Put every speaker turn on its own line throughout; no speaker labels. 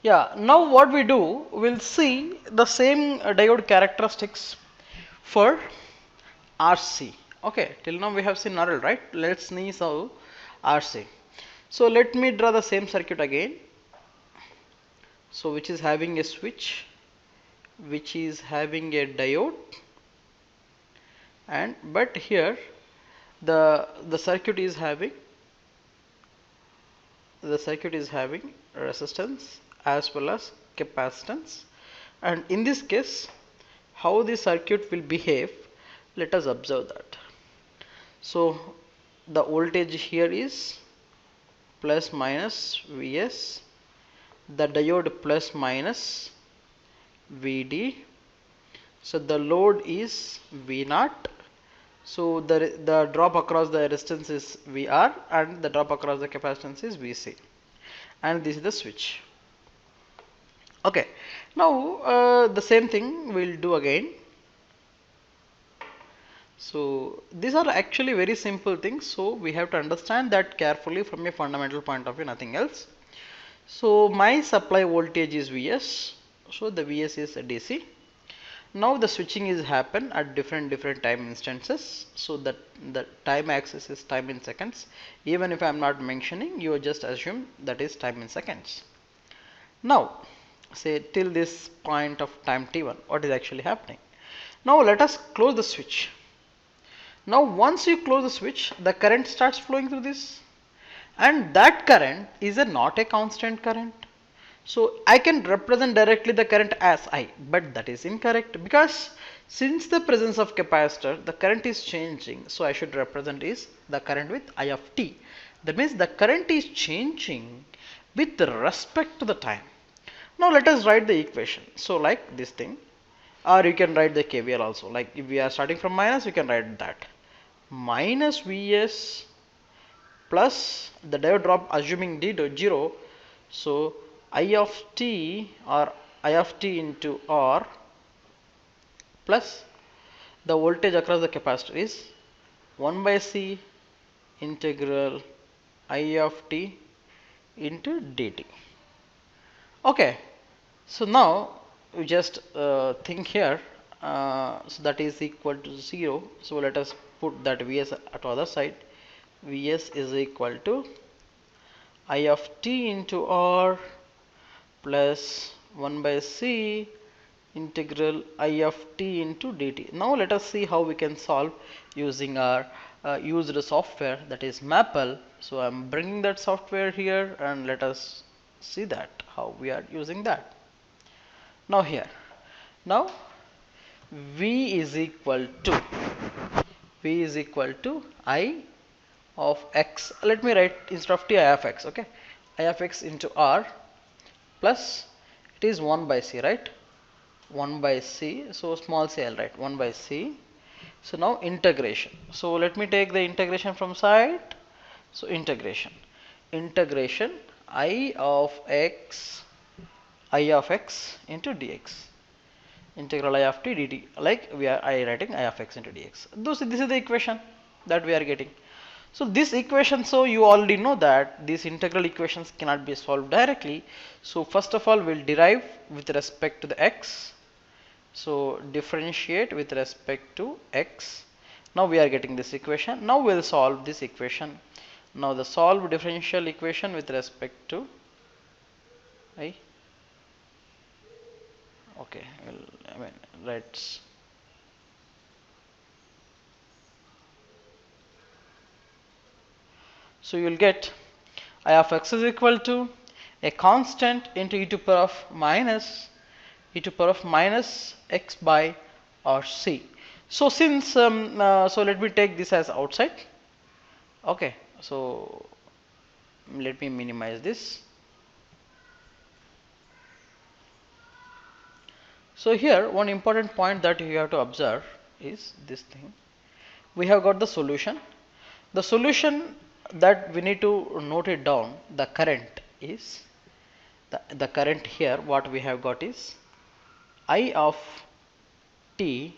Yeah, now what we do, we'll see the same diode characteristics for RC. Okay, till now we have seen RL, right? Let's see so RC. So let me draw the same circuit again. So which is having a switch, which is having a diode, and but here the circuit is having resistance as well as capacitance, and in this case how the circuit will behave, let us observe that. So the voltage here is plus minus Vs, the diode plus minus Vd, so the load is V0, so the drop across the resistance is Vr and the drop across the capacitance is Vc, and this is the switch. Okay, now the same thing we'll do again. So these are actually very simple things, so we have to understand that carefully from a fundamental point of view, nothing else. So my supply voltage is Vs, so the Vs is a DC. Now the switching is happen at different time instances, so that the time axis is time in seconds. Even if I am not mentioning, you just assume that is time in seconds. Now say till this point of time t1, what is actually happening? Now let us close the switch. Now once you close the switch, the current starts flowing through this, and that current is not a constant current. So I can represent directly the current as I, but that is incorrect, because since the presence of capacitor, the current is changing, so I should represent is the current with I of t. That means the current is changing with respect to the time. Now let us write the equation. So like this thing, or you can write the KVL also. Like if we are starting from minus, you can write that minus Vs plus the diode drop assuming d to 0. So I of t, or I of t into R, plus the voltage across the capacitor is 1 by C integral I of t into dt. Okay, so now we just think here, so that is equal to 0. So let us put that Vs at the other side. Vs is equal to I of t into R plus 1 by C integral I of t into dt. Now let us see how we can solve using our used software, that is Maple. So I am bringing that software here, and let us see that how we are using that. Now here, now V is equal to I of x. Let me write instead of t I of x. Okay, I of x into R plus it is 1 by C, right? 1 by C, so small c I'll write 1 by C. So now integration. So let me take the integration from side. So integration I of x into dx, integral I of t dt, like we are I writing I of x into dx. This is the equation that we are getting. So this equation, so you already know that these integral equations cannot be solved directly. So first of all, we'll derive with respect to the x. So differentiate with respect to x. Now we are getting this equation. Now we'll solve this equation. Now the solved differential equation with respect to I. Okay, let's. So you will get I of x is equal to a constant into e to power of minus x by or c. So since so let me take this as outside. Okay, so let me minimize this. So here one important point that you have to observe is this thing. We have got the solution. The solution that we need to note it down, the current is the current here, what we have got is I of t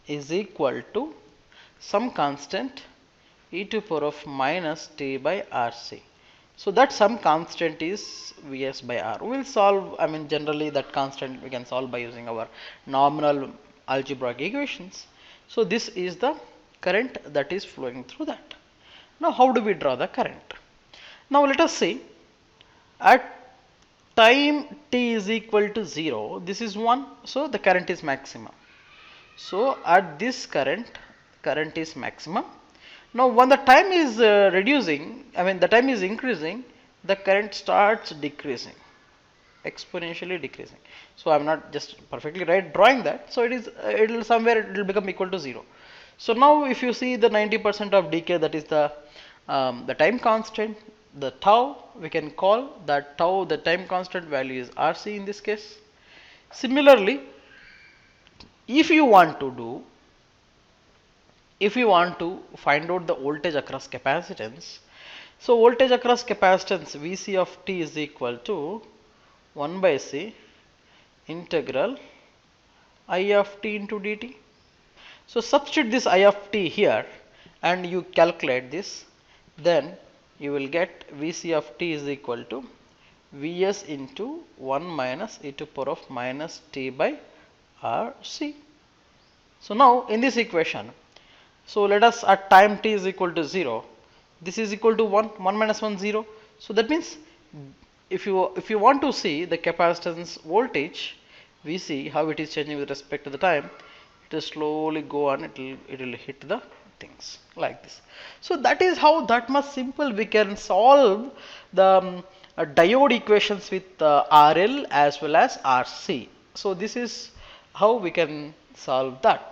is equal to some constant e to power of minus t by RC. So that some constant is Vs by R. We'll solve, I mean generally that constant we can solve by using our nominal algebraic equations. So this is the current that is flowing through that. Now how do we draw the current? Now let us see, at time t is equal to 0, this is 1, so the current is maximum. So at this current is maximum. Now when the time is reducing, I mean the time is increasing, the current starts decreasing, exponentially decreasing. So I'm not just perfectly right drawing that. So it will somewhere it will become equal to 0. So now if you see the 90% of decay, that is the time constant, the tau, we can call that tau, the time constant value is RC in this case. Similarly, if you want to do, if you want to find out the voltage across capacitance, so voltage across capacitance Vc of t is equal to 1 by C integral I of t into dt. So substitute this I of t here and you calculate this, then you will get Vc of t is equal to Vs into 1 minus e to power of minus t by Rc. So now in this equation, so let us at time t is equal to 0, this is equal to 1, 1 minus 1 0. So that means if you want to see the capacitance voltage, we see how it is changing with respect to the time. It will slowly go on, it will hit the things like this. So that is how that much simple we can solve the diode equations with RL as well as RC. So this is how we can solve that.